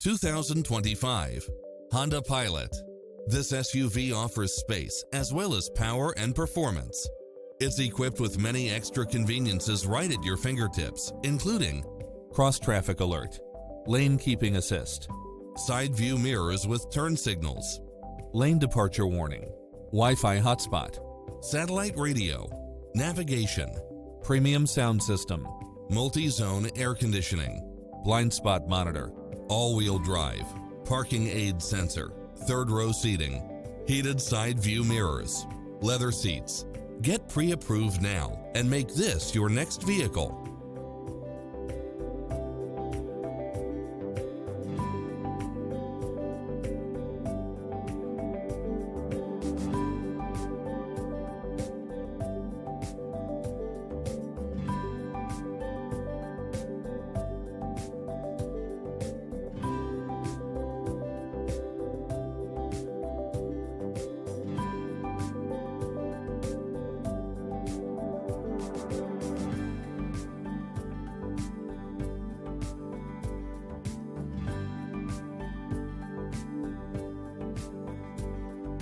2025 Honda Pilot. This SUV offers space as well as power and performance. It's equipped with many extra conveniences right at your fingertips, including cross-traffic alert, lane keeping assist, side view mirrors with turn signals, lane departure warning, Wi-Fi hotspot, satellite radio, navigation, premium sound system, multi-zone air conditioning, blind spot monitor, all-wheel drive, parking aid sensor, third-row seating, heated side view mirrors, leather seats. Get pre-approved now and make this your next vehicle.